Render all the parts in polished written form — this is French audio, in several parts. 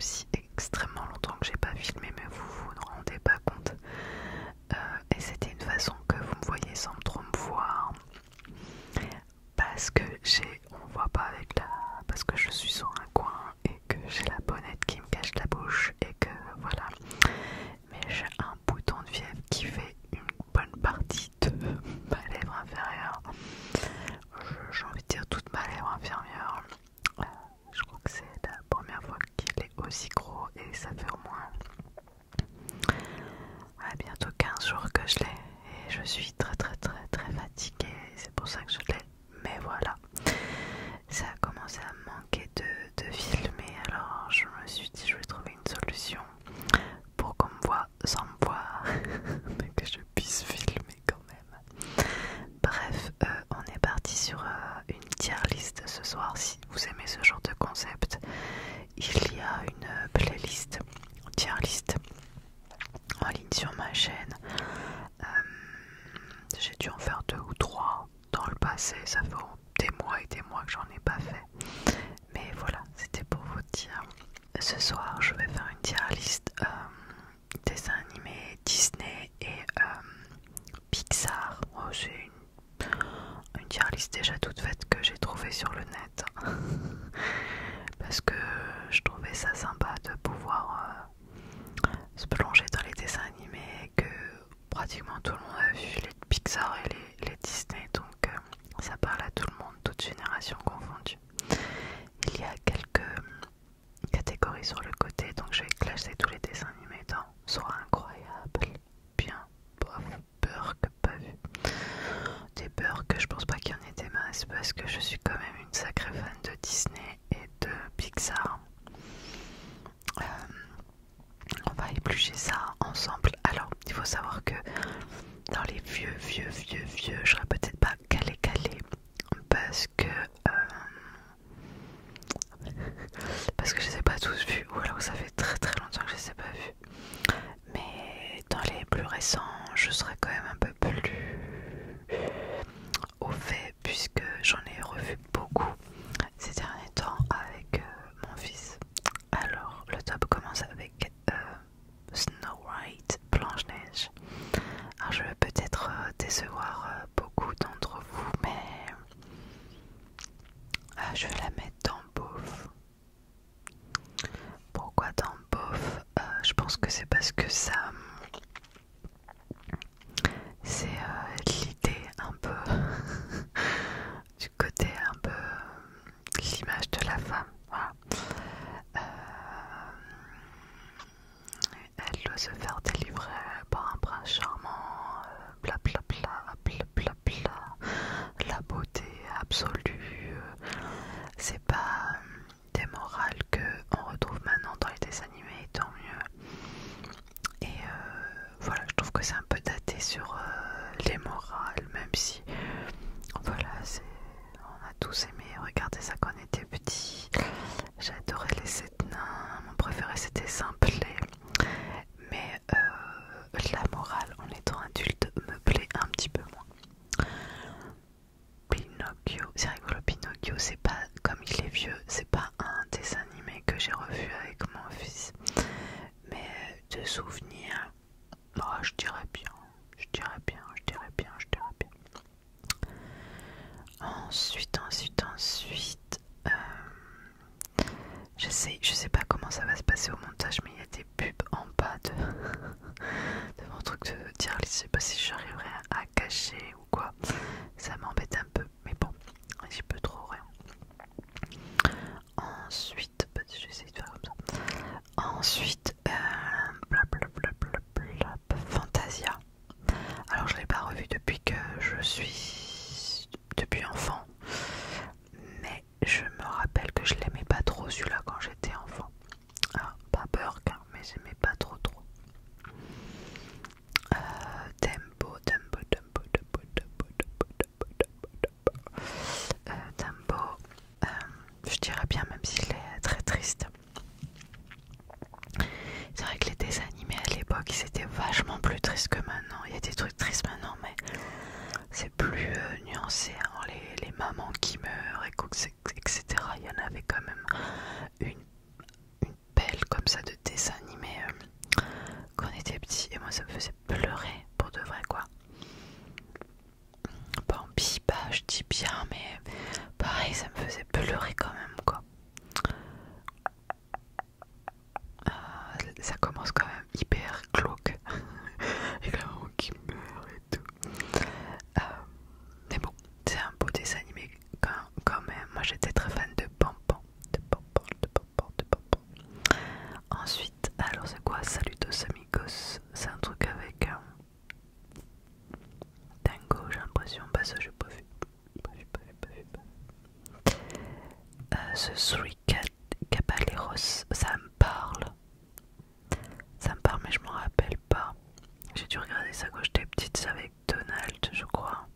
aussi extrêmement longtemps que j'ai pas filmé, mais vous vous ne rendez pas compte. Et c'était une façon que vous me voyez sans trop me voir. Parce que on voit pas avec la... Parce que je suis sur un coin et que j'ai la bonnette qui me cache la bouche et que voilà. Mais j'ai un bouton de fièvre qui fait une bonne partie de ma lèvre inférieure. J'ai envie de dire toute ma lèvre inférieure. Je crois que c'est la première fois qu'il est aussi gros et ça fait au moins bientôt 15 jours que je l'ai et je suis très fatiguée, c'est pour ça que je l'ai. Mais voilà, ça a commencé à me manquer de filmer, alors je me suis dit je vais trouver une solution pour qu'on me voit sans me voir, mais que je puisse filmer quand même. Bref, on est parti sur une tier list ce soir. Si vous aimez ce genre de concept, il y a une playlist tier list en ligne sur ma chaîne. J'ai dû en faire 2 ou 3 dans le passé, ça fait des mois et des mois que j'en ai pas fait. Mais voilà, c'était pour vous dire. Ce soir, je vais faire une tier list dessins animés Disney et Pixar. Oh, j'ai une tier list déjà toute faite que j'ai trouvée sur le net. Parce que je trouvais ça sympa de pouvoir se plonger dans les dessins animés que pratiquement tout le monde a vu, les Pixar et les Disney, donc ça parle à tout le monde, toute génération confondue. Il y a quelques catégories sur le côté, donc je vais classer tous les dessins animés dans Soit incroyable, bien, bof, peur que pas vu. Des peurs que je pense pas qu'il y en ait des masses parce que je suis quand même une sacrée fan de Disney et de Pixar. On va éplucher ça ensemble. Alors, il faut savoir que dans les vieux, je serais peut-être pas calé parce que je les ai pas tous vus, ou alors ça fait très longtemps que je les ai pas vus. Mais dans les plus récents, je serais quand même un peu plus au fait puisque j'en ai revu beaucoup ces derniers temps avec mon fils. Alors, le top commence avec Snow White, Blanche-Neige. Alors je vais peut-être décevoir beaucoup d'entre vous, mais je vais la mettre dans beauf. Pourquoi dans beauf? Je pense que c'est parce que ça... C'est l'idée un peu du côté un peu l'image de la femme. Voilà. Elle doit se faire délivrer par un prince charmant, bla bla bla bla bla bla, la beauté absolue. C'est pas des morales qu'on retrouve maintenant dans les dessins animés, tant mieux. Et voilà, je trouve que c'est un peu daté sur les morales, même si voilà, on a tous aimé regarder ça quand on était petit. J'adorais les 7 nains, mon préféré c'était Simplet, mais la morale en étant adulte me plaît un petit peu moins. Pinocchio, c'est rigolo, Pinocchio c'est pas, comme il est vieux, c'est pas un dessin animé que j'ai revu avec mon fils, mais de souvenirs, oh, je dirais bien. Ensuite, je sais pas comment ça va se passer au montage, mais il y a des pubs en bas de mon truc de tier list. Je sais pas si j'arriverai à cacher ou quoi. Ça m'embête un peu, mais bon, j'y peux trop rien. Ensuite, j'essaie de faire comme ça. Ensuite, Fantasia. Alors je l'ai pas revu depuis que je suis depuis enfant, mais je me rappelle que je l'aimais pas trop celui-là quand j'étais enfant. Ah, pas Burger, mais j'aimais pas trop. Dumbo, je dirais bien même s'il est très triste. C'est vrai que les dessins animés à l'époque ils étaient vachement plus tristes que maintenant. Il y a des trucs tristes maintenant, mais c'est plus nuancé. Hein. Les mamans qui meurent, etc. Il y en avait quand même une belle comme Three Caballeros, ça me parle. Ça me parle mais je m'en rappelle pas. J'ai dû regarder ça quand j'étais petite, c'est avec Donald je crois.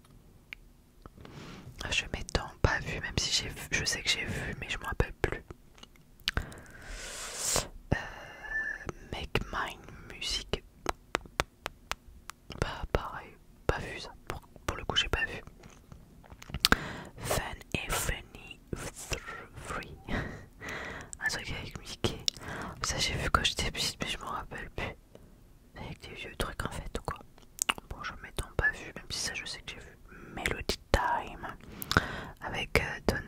Je m'étends pas vu, même si j'ai vu, je sais que j'ai vu mais je m'en rappelle plus. Make Mine Music. Bah pareil, pas vu ça. Pour le coup j'ai pas vu. Fun et Funny Free. Un truc avec Mickey. Ça j'ai vu quand j'étais petite mais je m'en rappelle plus. Avec des vieux trucs en fait ou quoi. Bon je m'étends pas vu, même si ça je sais que j'ai vu. Melody Time. Avec Donald.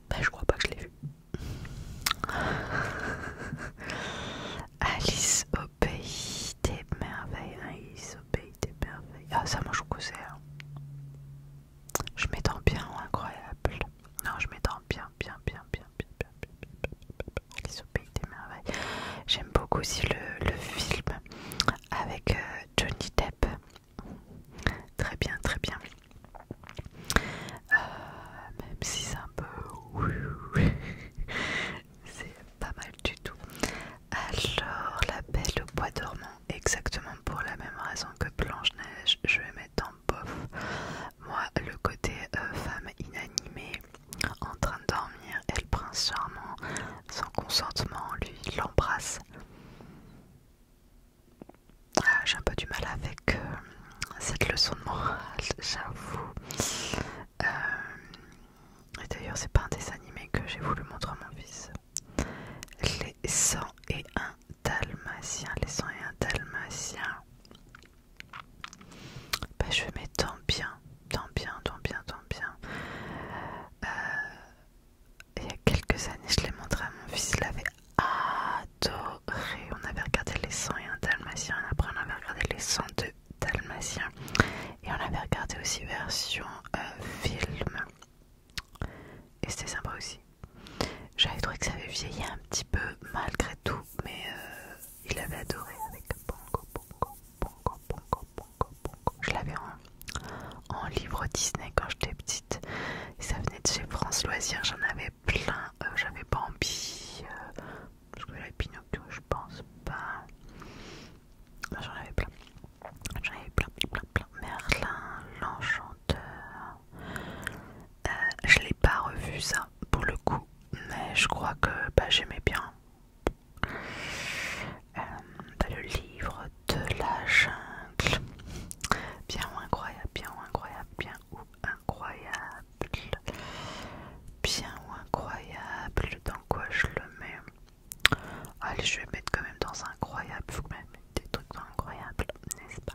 Bah je crois pas que je l'ai vu. Alice au pays des merveilles. Alice au pays des merveilles. Ah ça moi je trouve que c'est... Je m'étends bien ou incroyable. Non je m'étends bien. Alice au pays des merveilles. J'aime beaucoup aussi le film avec Johnny Depp. Très bien. Même si c'est un peu... c'est pas mal du tout. Alors, La Belle au Bois dormant, exactement pour la même raison que Blanche-Neige, je vais mettre en bof. Moi, le côté femme inanimée, en train de dormir, et le prince charmant, sans consentement, lui, l'embrasse. Ah, j'ai un peu du mal avec cette leçon de morale, j'avoue. Et d'ailleurs, c'est pas un dessin animé que j'ai voulu montrer à mon fils. Les 101 Dalmatiens. Les 101 Dalmatiens. Bah, je vais mettre tant bien. Il y a quelques années, je l'ai montré à mon fils, il l'avait adoré. On avait regardé les 101 Dalmatiens, après on avait regardé les 102 Dalmatiens. Et on avait regardé aussi version film. Et c'était sympa aussi. J'avais trouvé que ça avait vieilli un petit peu malgré tout, mais il avait adoré avec Bongo. Je l'avais en livre Disney quand j'étais petite. Et ça venait de chez France Loisirs, j'en avais plein. J'avais Bambi, parce que j'avais Pinocchio, je pense pas. J'en avais plein. Merlin, l'Enchanteur. Je l'ai pas revu ça pour le coup, mais je crois que j'aimais bien. Le livre de la jungle. Bien ou incroyable. Dans quoi je le mets? Allez, je vais mettre quand même dans incroyable. Faut quand même mettre des trucs dans incroyable, n'est-ce pas?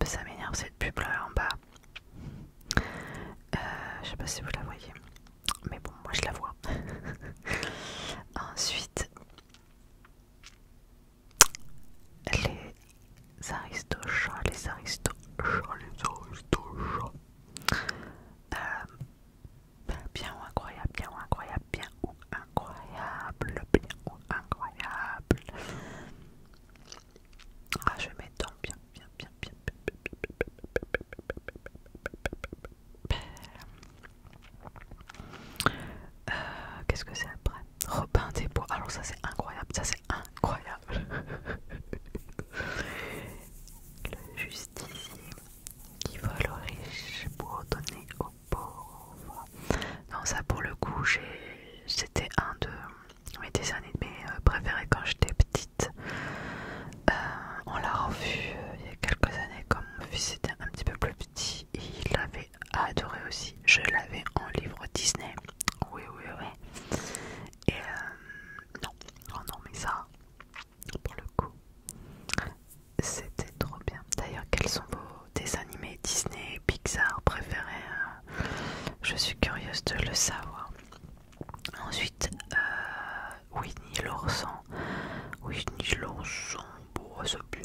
Ça m'énerve cette pub là en bas. Je sais pas si vous la voyez, mais bon, moi je la vois. Ensuite, les aristochats. Bien ou incroyable. Ah, je vais mettre dans bien. Qu'est-ce que c'est après? Robin des Bois. Alors ça c'est incroyable. Le justicier qui vole aux riches pour donner aux pauvres. Non, ça pour le coup, c'était un de mes dessins animés préférés quand j'étais petite. On l'a revu il y a quelques années quand mon fils était un petit peu plus petit et il l'avait adoré aussi. Je l'avais en livre Disney. Oui. Et non mais ça, pour le coup, c'était trop bien. D'ailleurs, quels sont vos dessins animés Disney, Pixar préférés? Je suis curieuse de le savoir. Ensuite, Winnie l'ourson. Bon, c'est bien.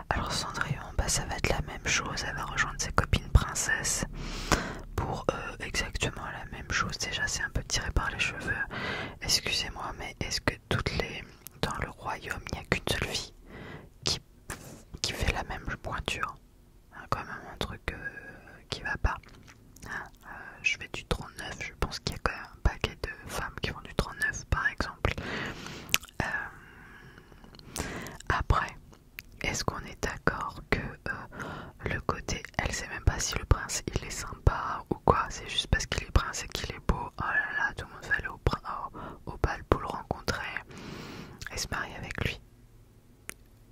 Alors Cendrillon, ça va être la même chose. Elle va rejoindre ses copines princesses pour exactement la même chose. Déjà, c'est un peu tiré par les cheveux. Excusez-moi, mais est-ce que dans le royaume, il n'y a qu'une seule est-ce qu'on est d'accord que le côté, elle sait même pas si le prince il est sympa ou quoi, c'est juste parce qu'il est prince et qu'il est beau, oh là là, tout le monde va aller au bal pour le rencontrer et se marier avec lui.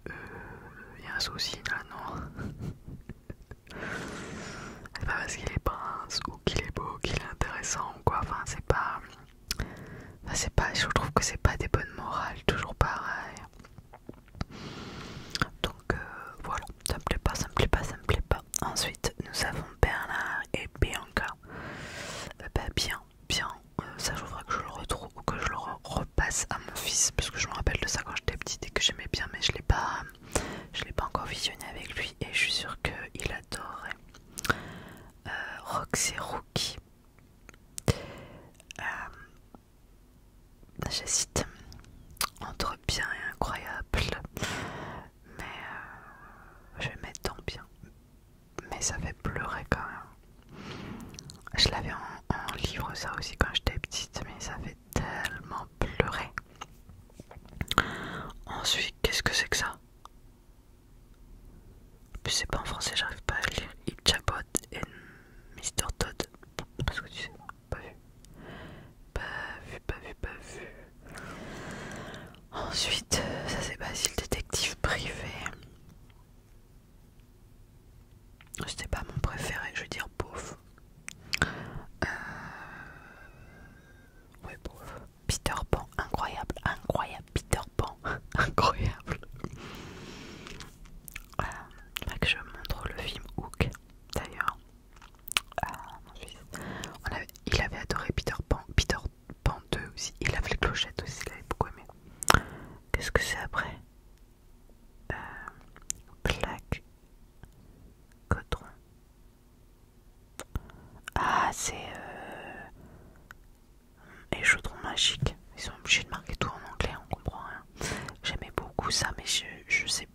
Y a un souci là, non? C'est pas parce qu'il est prince ou qu'il est beau qu'il est intéressant ou quoi, enfin c'est pas... je trouve que c'est pas des bonnes morales, toujours pareil. Donc voilà, ça me plaît pas, ça me plaît pas, ça me plaît pas. Ensuite, nous avons Bernard et Bianca. Bien, ça je voudrais que je le retrouve ou que je le repasse à mon fils parce que je me rappelle de ça quand j'étais petite et que j'aimais bien, mais je l'ai pas encore visionné avec lui et je suis sûre qu'il adorerait. Rox et Rookie. J'hésite entre bien et incroyable, mais je vais mettre dans bien. Mais ça fait pleurer quand même. Je l'avais en livre ça aussi quand j'étais petite, mais ça fait tellement pleurer. Ensuite, qu'est-ce que c'est que ça? C'est pas en français, j'arrive pas à le lire. Ichabod et Mr. Todd. Parce que tu sais, pas vu. Pas vu. Ensuite, ça c'est Basile, détective privé. C'était pas mon préféré, je veux dire pauvre. Ouais, pauvre. Peter Pan, incroyable, Peter Pan, incroyable. Là que je montre le film Hook, d'ailleurs. Mon fils. Il avait adoré Peter Pan 2 aussi. Il avait les clochettes aussi, il avait beaucoup aimé. Qu'est-ce que c'est après? Plaque. Coton. Ah, c'est les chaudrons magiques. Ils sont obligés de marquer tout en anglais, on comprend rien. J'aimais beaucoup ça, mais je sais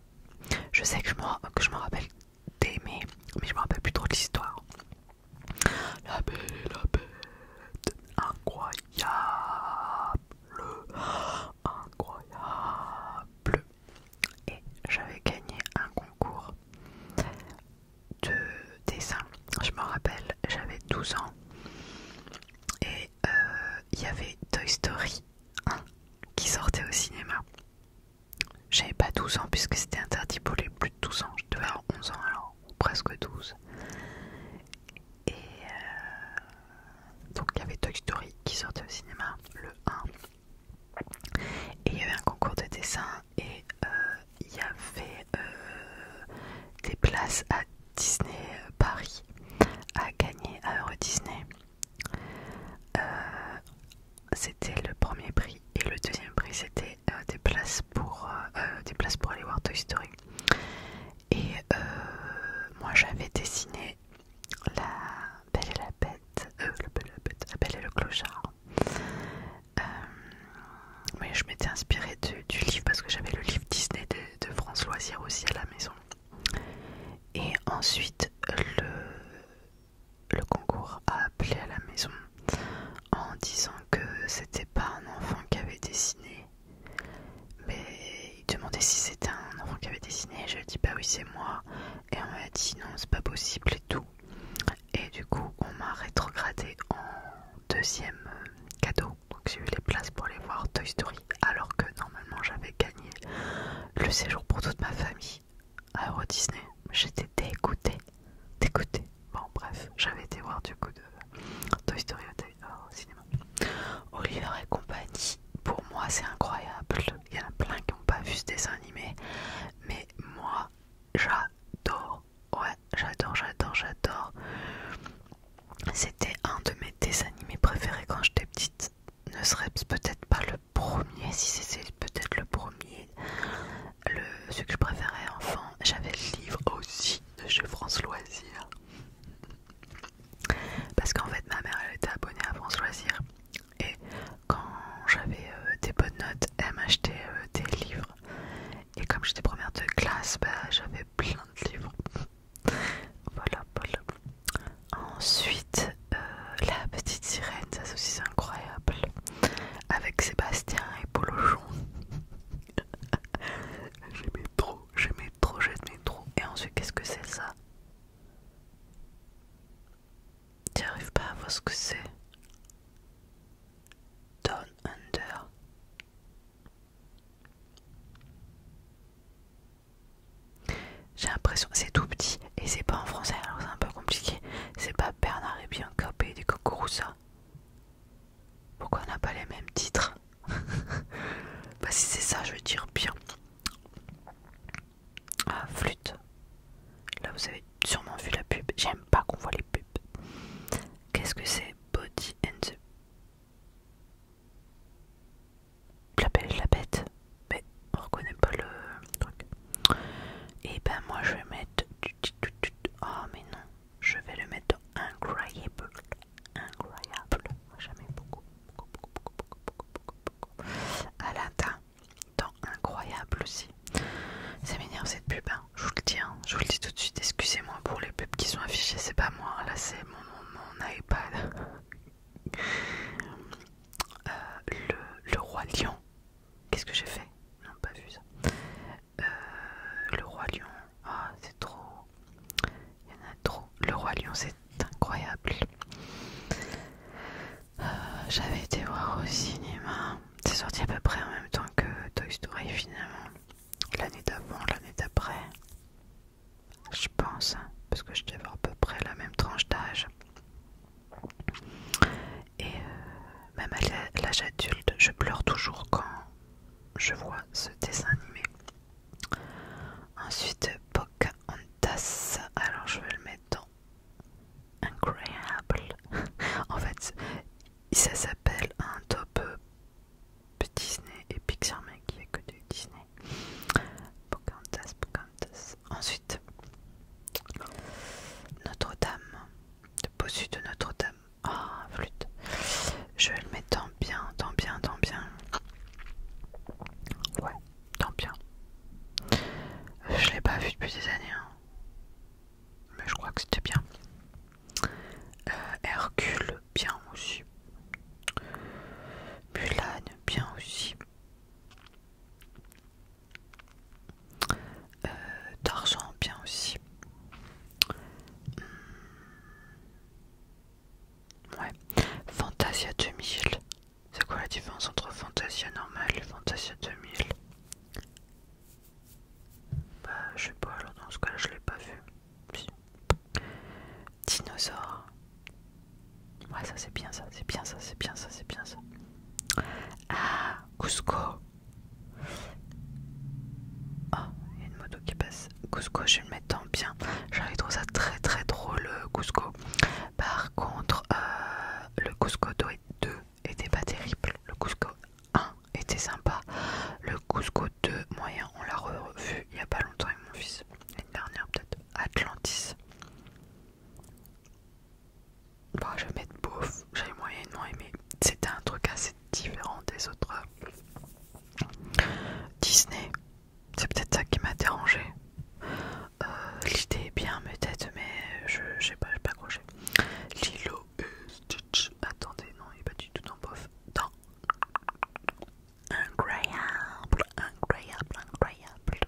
que je me rappelle d'aimer, mais je me rappelle plus trop de l'histoire. La Belle et la Bête, incroyable, incroyable. Et j'avais gagné un concours de dessin. Je me rappelle, j'avais 12 ans et il y avait Toy Story 1 qui sortait au cinéma. J'avais pas 12 ans puisque c'était interdit pour les plus de 12 ans. Je devais avoir 11 ans alors, ou presque 12. Et donc il y avait Toy Story qui sortait au cinéma, le 1. Et il y avait un concours de dessin et il y avait des places à Disney Paris à gagner à Euro Disney. C'était le premier prix et le deuxième prix c'était des places pour aller voir Toy Story. Et moi j'avais dessiné la Belle et la Bête, la Belle et le Clochard. Mais je m'étais inspirée du livre parce que j'avais le livre Disney de France Loisirs aussi à la maison. Et ensuite le concours a appelé à la maison en disant que c'était pas un enfant qui avait dessiné, mais il demandait si c'était un enfant qui avait dessiné. Je lui ai dit bah oui c'est moi, et on m'a dit non c'est pas possible et tout. Et du coup on m'a rétrogradé en deuxième cadeau, donc j'ai eu les places pour aller voir Toy Story alors que normalement j'avais gagné le séjour pour toute ma famille à Euro Disney. J'étais dégoûtée. Bon bref, j'avais été voir du coup de Toy Story au cinéma. Oliver et compagnie, pour moi c'est incroyable. Il y en a plein qui n'ont pas vu ce dessin animé, mais moi j'adore. Ouais, j'adore. C'était un de mes dessins animés préférés quand j'étais petite. Ne serait-ce peut-être pas le premier, si c'était peut-être le premier, celui que je préférais enfant. J'avais le livre aussi de chez France Loisirs. Parce qu'en fait ma mère elle était abonnée à France Loisirs. Et quand j'avais des bonnes notes, elle m'achetait des livres. Et comme j'étais première de classe, bah, j'avais plein de livres. Voilà. Ensuite, La Petite Sirène, ça aussi c'est incroyable. Avec Sébastien et Polochon. J'aimais trop l'impression c'est tout petit et c'est pas en français, alors c'est un peu compliqué. C'est pas Bernard et Bianca Pays des Cocorous ça. Pourquoi on n'a pas les mêmes titres? Bah si c'est ça je vais dire bien. Ah, flûte. Là vous avez sûrement vu la pub. J'aime pas qu'on voit les pubs. Qu'est-ce que c'est? Body and the... La Belle et la Bête. Mais on reconnaît pas le truc. Et ben moi je vais mettre... Oh mais non. Je vais le mettre dans Incroyable. Incroyable. Jamais beaucoup. Aladdin dans Incroyable aussi. Ça m'énerve cette pub, hein. Je vous le dis, hein. Je vous le dis tout de suite, excusez-moi pour les pubs qui sont affichées, c'est pas moi, là c'est mon iPad. Le Roi Lion, qu'est-ce que j'ai fait? Non, pas vu ça. Le Roi Lion, ah c'est trop, il y en a trop. Le Roi Lion c'est incroyable. J'avais été voir au cinéma, c'est sorti à peu près en même temps que Toy Story finalement. L'année d'avant, l'année d'après, je pense, hein, parce que je devais avoir à peu près la même tranche d'âge. Et même à l'âge adulte, je pleure toujours quand je vois ce dessin animé. Ensuite, Pocahontas, alors je vais le mettre dans Incroyable. En fait, ça s'appelle un top Disney et Pixar, mais qui fait que de Disney. Pocahontas, Pocahontas. Ensuite, Notre-Dame, le bossu de Notre-Dame. Ah, flûte. Je vais le mettre dans bien, dans bien, dans bien. Ouais, dans bien. Je l'ai pas vu depuis des années, hein. Mais je crois que c'était bien. Hercule, bien aussi. Mulan, bien aussi. Tarzan, bien aussi. Ouais. Fantasia 2000. C'est quoi la différence entre Fantasia normale et Fantasia 2000? Bah, je sais pas, alors dans ce cas-là, je l'ai pas vu. Si. Dinosaure. Ouais, ça c'est bien ça, c'est bien ça, c'est bien ça, c'est bien ça. Ah, Cusco. Oh, il y a une moto qui passe. Cusco, je vais le mettre en bien. J'avais trouvé ça très très drôle, Cusco. Par contre, le Cusco 2 était pas terrible. Le Cusco 1 était sympa. Le Cusco 2 moyen, on l'a revu il y a pas longtemps avec mon fils. L'année dernière peut-être. Atlantis. Bon, je vais mettre bof. J'avais moyennement aimé. C'était un truc assez différent des autres Disney. C'est peut-être ça qui m'a dérangé. L'idée est bien peut-être, mais je sais pas, j'ai pas accroché. Lilo et Stitch. Attendez, non, il est pas du tout dans bof. Dans Incroyable, incroyable, incroyable.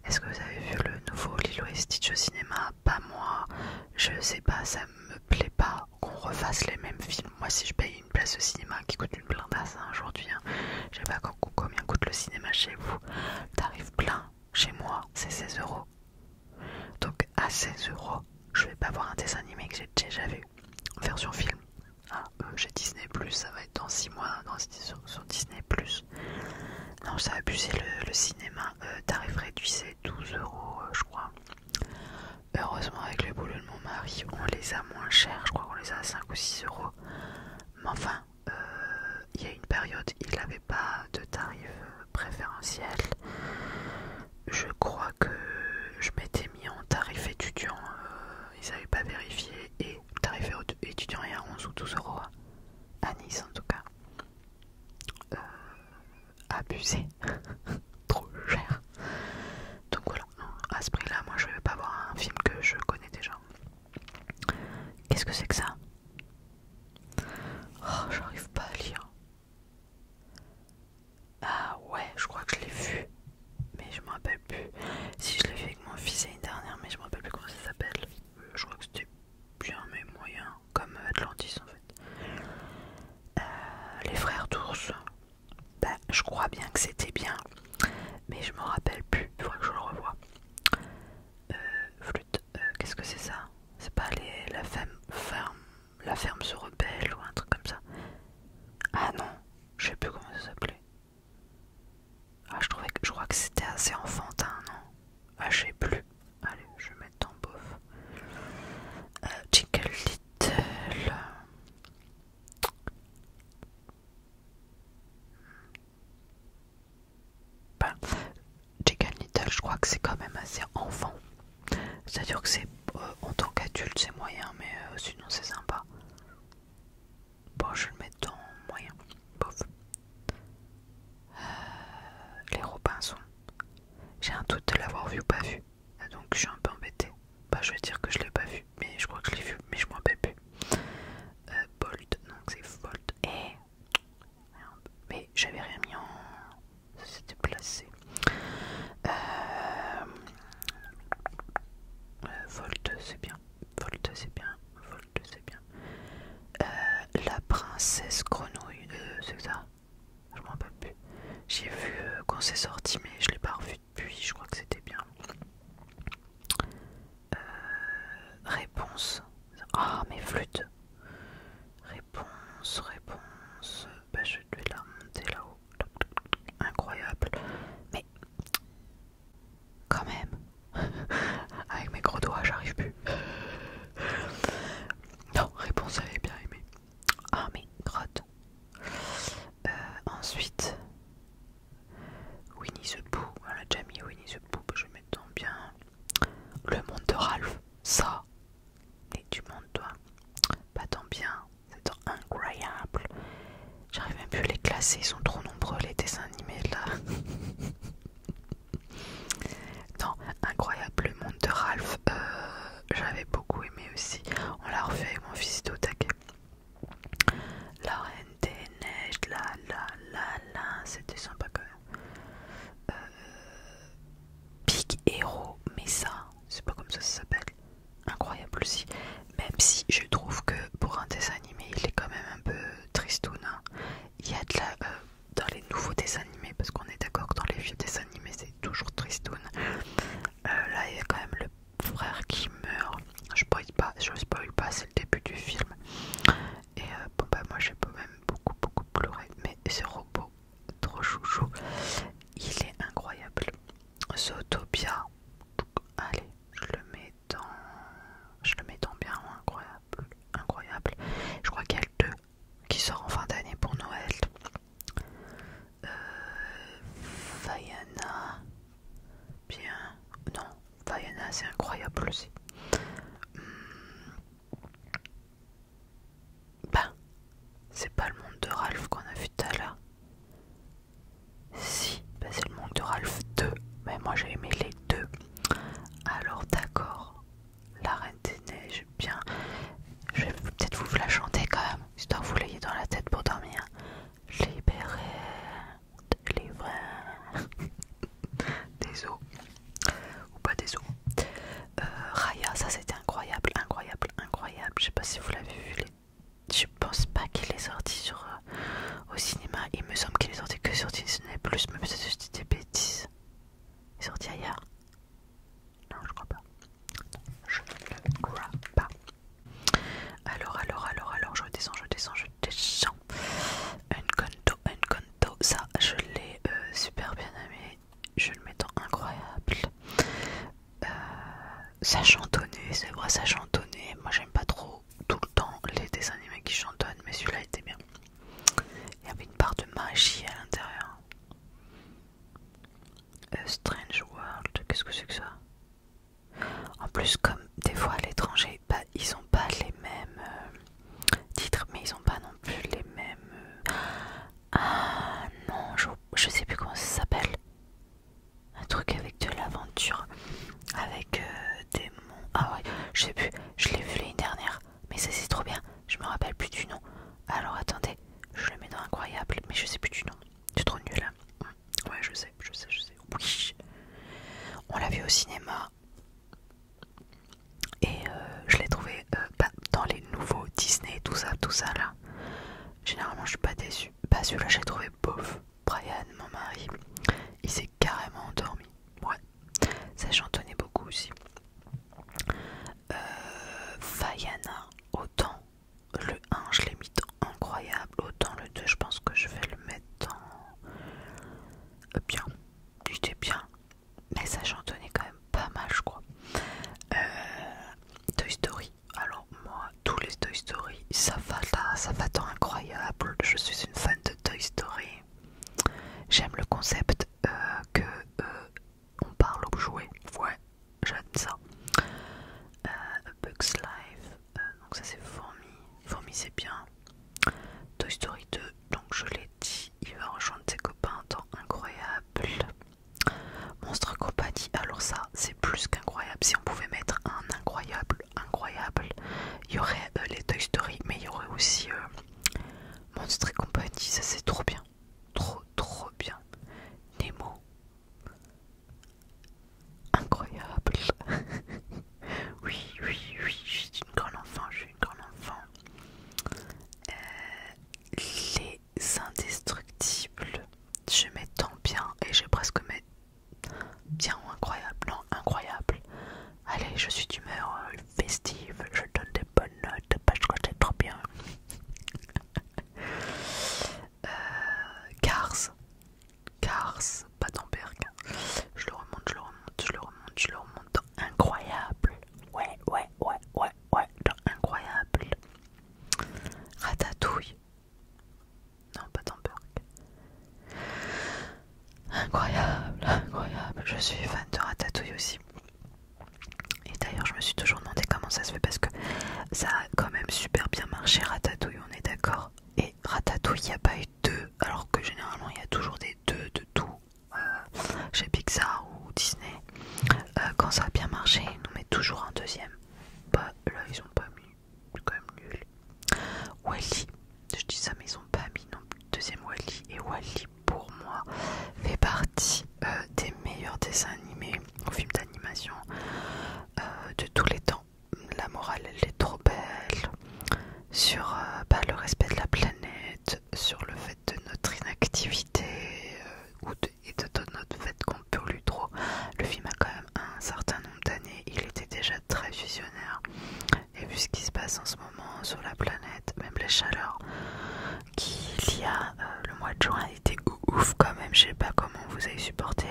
Est-ce que vous avez vu le nouveau Lilo et Stitch au cinéma? Pas moi. Je sais pas, ça me plaît pas qu'on refasse les mêmes films. Moi, si je paye une place au cinéma qui coûte une blindasse hein, aujourd'hui, hein, je sais pas combien coûte le cinéma chez vous. Tarif plein, chez moi, c'est 16 €. Donc à 16 €, je vais pas voir un dessin animé que j'ai déjà vu. Version film. Ah, chez Disney+, ça va être dans 6 mois sur Disney+. Non, ça a abusé le cinéma. Tarif réduit, c'est 12 €, je crois. Heureusement, avec le boulot de mon mari, on les a moins chers. Je crois qu'on les a à 5 ou 6 €. Mais enfin, il y a une période, il n'avait pas de tarif préférentiel. Je crois que je m'étais mis en tarif étudiant. Ils n'avaient pas vérifié. Et tarif étudiant est à 11 ou 12 € à Nice en tout cas. Abusé. Trop cher. Donc voilà, à ce prix là moi je vais pas voir un film que je connais déjà. Qu'est-ce que c'est que ça? Oh, j'arrive pas à lire. Ah ouais, je crois que je l'ai vu, mais je me rappelle plus. Si je l'ai vu avec mon fils l'année dernière, mais je me rappelle plus comment ça s'appelle. Je crois que c'était bien mais moyen, comme Atlantis en fait. Les frères d'ours, bah, je crois bien que c'était bien, mais je me rappelle plus. Il faudrait que je le revoie. Royale, je crois que c'est quand même assez enfant. C'est-à-dire que c'est en tant qu'adulte c'est moyen, mais sinon c'est sympa. Bon, je le mets dans moyen. Bof. Les Robinson. J'ai un doute de l'avoir vu ou pas vu. Donc je suis un peu embêtée. Bah, je vais dire que je l'ai pas vu, mais je crois que je l'ai vu, mais je m'en rappelle plus. Bolt, donc c'est Volt. Et mais j'avais rien mis en. Ça s'était placé. Volt, c'est bien. Volt, c'est bien. Volt, c'est bien. La princesse grenouille, c'est ça? Je m'en rappelle plus. J'ai vu quand c'est sorti, mais je l'ai pas revu depuis. Je crois que c'était bien. Réponse. Ah, mes flûtes. Réponse, réponse. Bah, je vais la remonter là-haut. Incroyable. Mais, quand même, avec mes gros doigts, j'arrive plus. Non, réponse, j'avais bien aimé. Ah, mais grotte. Ensuite, Winnie the Pooh. On a déjà mis Winnie the Pooh. Je vais mettre dans bien. Le monde de Ralph. Ça. Et tu montes, toi. Pas tant bien. C'est incroyable. J'arrive même plus à les classer. Ils sont trop nombreux, les dessins animés là. Non, incroyable. Le monde de Ralph. J'avais beaucoup aimé aussi. On l'a refait avec mon fils au taquet. La Reine des Neiges, c'était sympa quand même. Big Hero, mais ça, c'est pas comme ça s'appelle. Incroyable aussi. Même si je trouve que pour un dessin animé, il est quand même un peu tristoun. Hein. Il y a de la. Dans les nouveaux dessins animés, parce qu'on est d'accord que dans les vieux dessins animés, c'est toujours tristoun. Là, il y a quand même le frère qui meurt. Je spoil pas, c'est le début du film. Et bon bah moi j'ai quand même beaucoup pleuré, mais ce robot trop chouchou, il est incroyable. Zootopia, allez, je le mets dans bien, incroyable. Je crois qu'il y a le 2 qui sort en fin d'année pour Noël. Vaiana, bien, non, Vaiana c'est incroyable aussi. Ben, c'est pas le monde de Ralph qu'on a vu tout à l'heure. Si, ben c'est le monde de Ralph 2. Mais moi j'ai aimé les deux. Alors d'accord. La Reine des Neiges, bien. Je vais peut-être vous la chanter quand même, histoire que vous l'ayez dans la tête pour dormir. Libéré, délivré. Des os. Ou pas des os. Raya, ça c'était incroyable. Je sais pas si vous l'avez vu. Je pense pas qu'il est sorti au cinéma. Il me semble qu'il est sorti que sur Disney+, mais peut-être que c'était des bêtises. Il est sorti ailleurs? Non, je crois pas. Je ne crois pas. Alors, je descends. Encanto, ça, je l'ai super bien aimé. Je le mets dans incroyable. Ça chantonnait, c'est vrai, ça chantonnait. Moi, j'aime pas trop tout le temps les dessins animés qui chantonnent, mais celui-là était bien. Il y avait une part de magie à l'intérieur. Strange World, qu'est-ce que c'est que ça? En plus, comme des fois à l'étranger, bah, ils ont pas les mêmes titres, mais ils ont pas non plus les mêmes. Ah non, je sais plus comment ça s'appelle. Un truc avec de l'aventure, avec des monts. Ah ouais, je sais plus, je l'ai vu l'année dernière, mais ça c'est trop bien. Je me rappelle plus du nom. Alors attendez, je le mets dans incroyable, mais je sais plus du nom. C'est trop nul là. Ouais, je sais. Oui. On l'a vu au cinéma. Et je l'ai trouvé dans les nouveaux Disney, tout ça là. Généralement je suis pas déçue. Bah celui-là j'ai trouvé bof. Brian, mon mari, il s'est carrément endormi. Ouais, ça chantonnait beaucoup aussi. Vaiana, autant le 1 je l'ai mis dans incroyable, autant le 2 je pense que je vais le mettre dans bien. Il était bien, mais ça chantonnait quand même pas mal, je suis fan de Ratatouille aussi. Et d'ailleurs je me suis toujours demandé comment ça se fait parce que ça a quand même super bien marché Ratatouille, on est d'accord. Et Ratatouille, il n'y a pas eu deux, alors que généralement il y a toujours des deux de tout chez Pixar ou Disney. Quand ça a bien marché, ils nous mettent toujours un deuxième. Bah là ils ont pas mis, c'est quand même nul. Wall-E, je dis ça mais ils ont pas mis non plus le deuxième Wall-E. Et Wall-E pour moi fait partie des meilleurs dessins animés ou films d'animation de tous les temps. La morale elle est trop belle sur le respect de la planète, sur le fait de notre inactivité et de notre fait qu'on pollue trop. Le film a quand même un certain nombre d'années, il était déjà très visionnaire. Et vu ce qui se passe en ce moment sur la planète, même les chaleurs qu'il y a, le mois de juin était ouf quand même. Je sais pas comment vous avez supporté.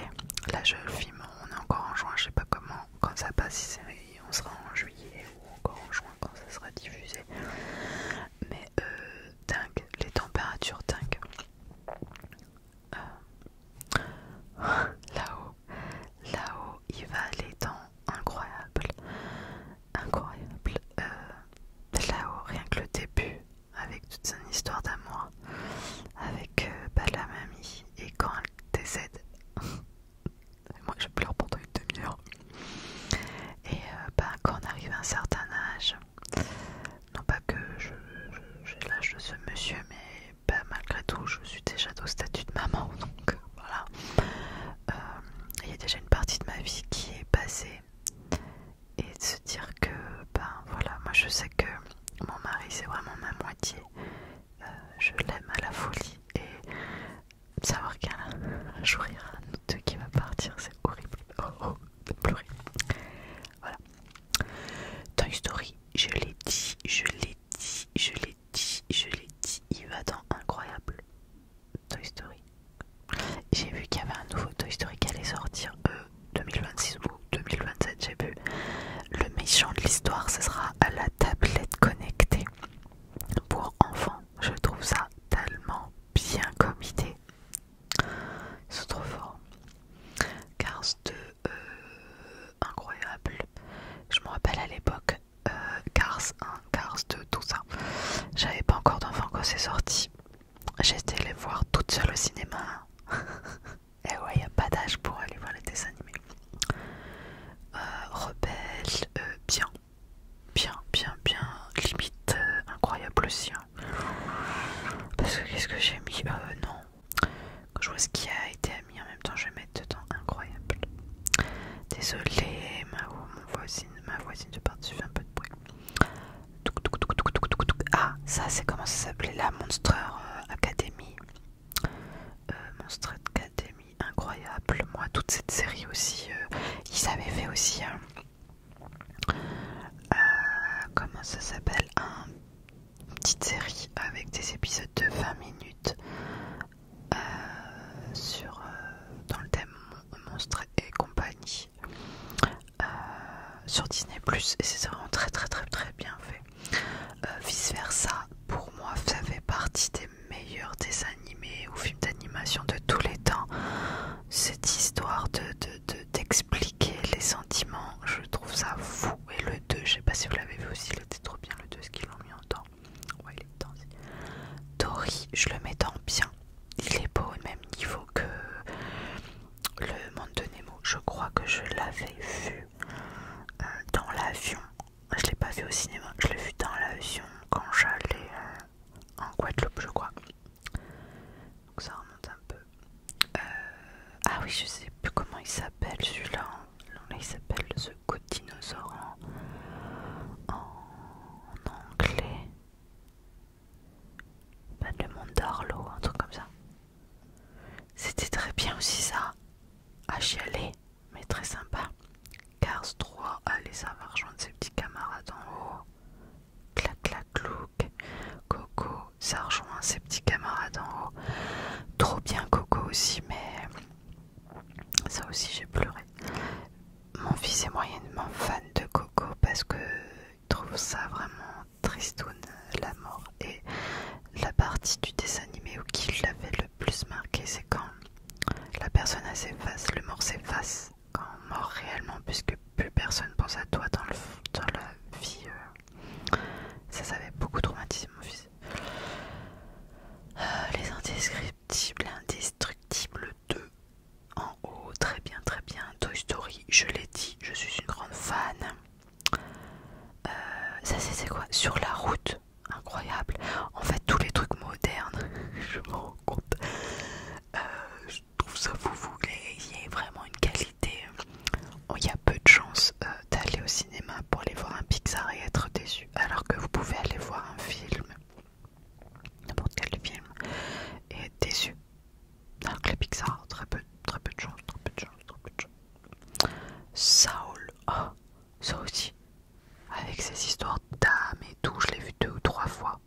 Là le film, on est encore en juin, je sais pas comment, quand ça passe, si on sera en juillet ou encore en juin quand ça sera diffusé. Mais dingue, les températures dingues. Là-haut, il va les temps incroyables. Incroyable. Là-haut, rien que le début, avec toute son histoire d'amour, avec la mamie, et quand elle décède, moi je pleure pendant une demi-heure. Et quand on arrive à un certain âge, non pas que j'ai l'âge de ce monsieur, mais malgré tout, je suis déjà au statut de maman, donc voilà. Il y a déjà une partie de ma vie qui est passée. Et de se dire que, voilà, moi je sais que mon mari c'est vraiment ma moitié. Je l'aime à la folie. Et savoir qu'un jour il y aura un autre deux qui va partir, c'est horrible. Oh, de pleurer. Voilà. Toy Story, je l'ai dit, il va dans incroyable. Toy Story. J'ai vu qu'il y avait un nouveau Toy Story qui allait sortir 2026 ou 2027, j'ai vu. Le méchant de l'histoire, ce sera à la tablette connectée pour enfants. Je trouve ça tellement bien comme idée. C'est trop fort. Cars 2, incroyable. Je me rappelle à l'époque, Cars 1, Cars 2, tout ça. J'avais pas encore d'enfant quand c'est sorti. J'étais allée voir toute seule au cinéma. Et ouais, y a pas d'âge pour aller voir les dessins animés. Rebelle, bien, limite incroyable aussi. Hein. Parce que qu'est-ce que j'ai mis non. Quand je vois ce qui a été mis en même temps, je vais mettre dedans incroyable. Désolée, ma voisine de par-dessus fait un peu de bruit. Ah, ça c'est comment ça s'appelait, la Monster Academy. Monster Academy, incroyable. Moi, toute cette série aussi, ils avaient fait aussi comment ça s'appelle, une petite série avec des épisodes de 20 minutes dans le thème monstre et compagnie sur Disney+, et c'est vraiment très bien fait. Vice versa, pour moi ça fait partie des meilleurs dessins animés ou films d'animation de tous les temps. Cette histoire d'expliquer les sentiments, je trouve ça fou. Et le 2, je sais pas si vous l'avez vu aussi, il était trop bien le 2, ce qu'ils l'ont mis en temps. Ouais, il est temps. Dory, je le mets dans bien. Il est pas au même niveau que le monde de Nemo. Je crois que je l'avais vu dans l'avion. Je l'ai pas vu au cinéma, je l'ai vu dans l'avion quand j'allais en Guadeloupe, je crois. Donc ça remonte un peu. Ah oui, je sais plus comment il s'appelle celui-là. Là, il s'appelle The Good Dinosaur en anglais. Le monde d'Arlo, un truc comme ça. C'était très bien aussi ça. À chialer, mais très sympa. Cars 3, allez, ça va rejoindre ses petits camarades en haut. Clac clac clouc. Coco, ça rejoint ses petits camarades en haut. Trop bien Coco aussi, mais ça aussi j'ai pleuré. Mon fils est moyennement fan de Coco parce que il trouve ça vraiment tristoun, la mort. Et la partie du dessin animé qui l'avait le plus marqué, c'est quand la personne a ses faces, le mort s'efface Toy Story, je l'ai dit, je suis une grande fan. Ça c'est quoi? Sur la route, incroyable. En fait tous les trucs modernes, je me rends compte. Je trouve ça fou, il y a vraiment une qualité. Il y a peu de chance d'aller au cinéma pour aller voir un Pixar et être déçu, alors que vous pouvez aller voir un film, n'importe quel film, et être déçu. Alors que les Pixar, très peu de chance, très peu de chance. Saul, oh, ça aussi, avec ses histoires d'âme et tout, je l'ai vu 2 ou 3 fois.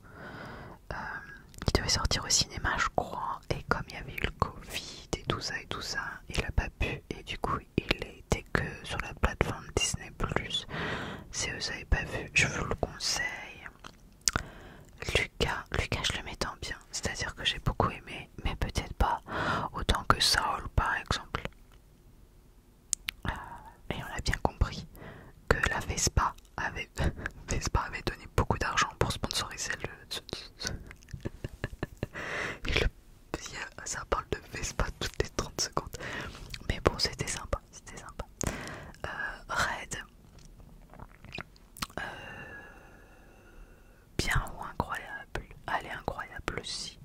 Il devait sortir au cinéma, je crois, et comme il y avait eu le Covid et tout ça, il a pas pu, et du coup il était que sur la plateforme Disney+. Si vous avez pas vu, je vous le conseille. Lucas, je le mets en bien, c'est-à-dire que j'ai beaucoup aimé, mais peut-être pas autant que Saul par exemple. Et on a bien compris que la Vespa avait donné beaucoup d'argent pour sponsoriser ça parle de Vespa toutes les 30 secondes. Mais bon, c'était sympa. Red. Bien ou incroyable. Elle est incroyable aussi.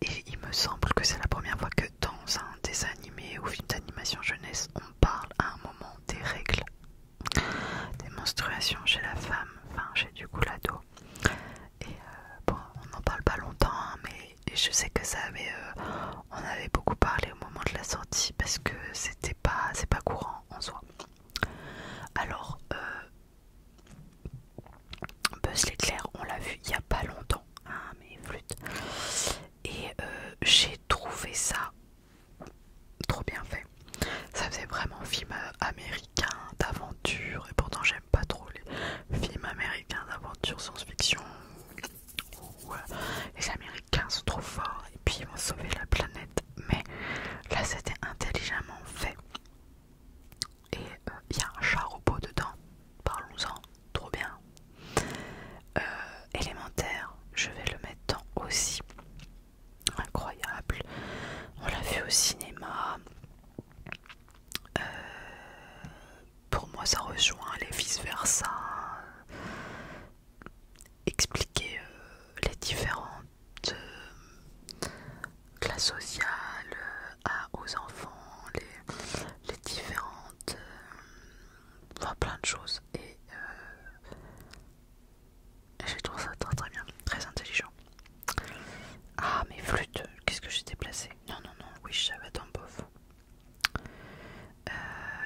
Et il me semble que c'est la première fois que dans un dessin animé ou film d'animation jeunesse, on parle à un moment des règles, des menstruations chez la femme, enfin chez du coup l'ado. Et bon, on n'en parle pas longtemps, hein, mais je sais que ça avait, on avait beaucoup parlé au moment de la sortie parce que c'est pas courant en soi. Alors, Buzz l'éclair, on l'a vu il y a pas longtemps, hein, mais flûte. Et j'ai trouvé ça trop bien fait. Ça faisait vraiment film américain d'aventure, et pourtant j'aime pas trop les films américains d'aventure science-fiction où les Américains sont trop forts et puis ils vont sauver la planète. Mais là c'était intelligemment fait. Et il y a un chat robot dedans, parlons-en, trop bien. Élémentaire, je vais le mettre dans aussi. Incroyable. On l'a vu au cinéma. Pour moi ça rejoint les vice versa. Expliquer les différentes classes sociales aux enfants, les différentes enfin, plein de choses, et je trouve ça très bien, très intelligent. Ah mais flûte, qu'est-ce que j'ai déplacé? Non, oui ça va dans bof.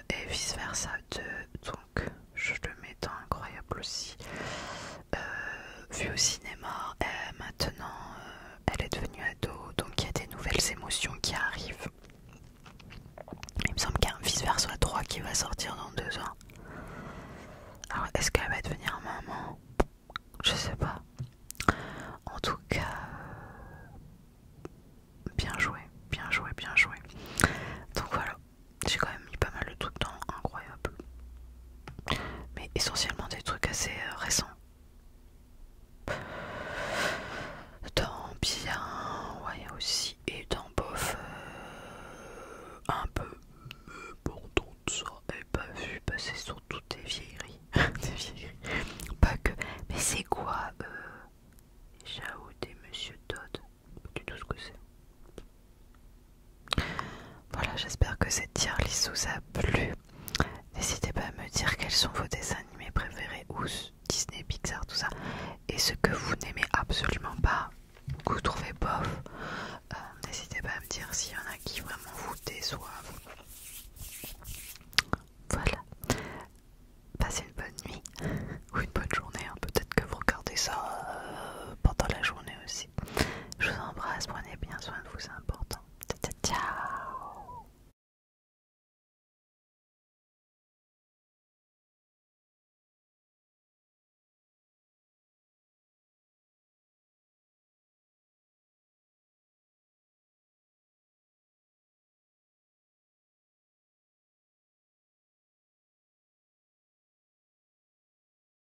Et vice versa 2, donc je le mets dans incroyable aussi. Vu au cinéma, maintenant elle est devenue ado, donc il y a des nouvelles émotions qui arrivent. Il me semble qu'il y a un vice versa 3 qui va sortir dans 2 ans. Alors est-ce qu'elle va devenir maman? Je sais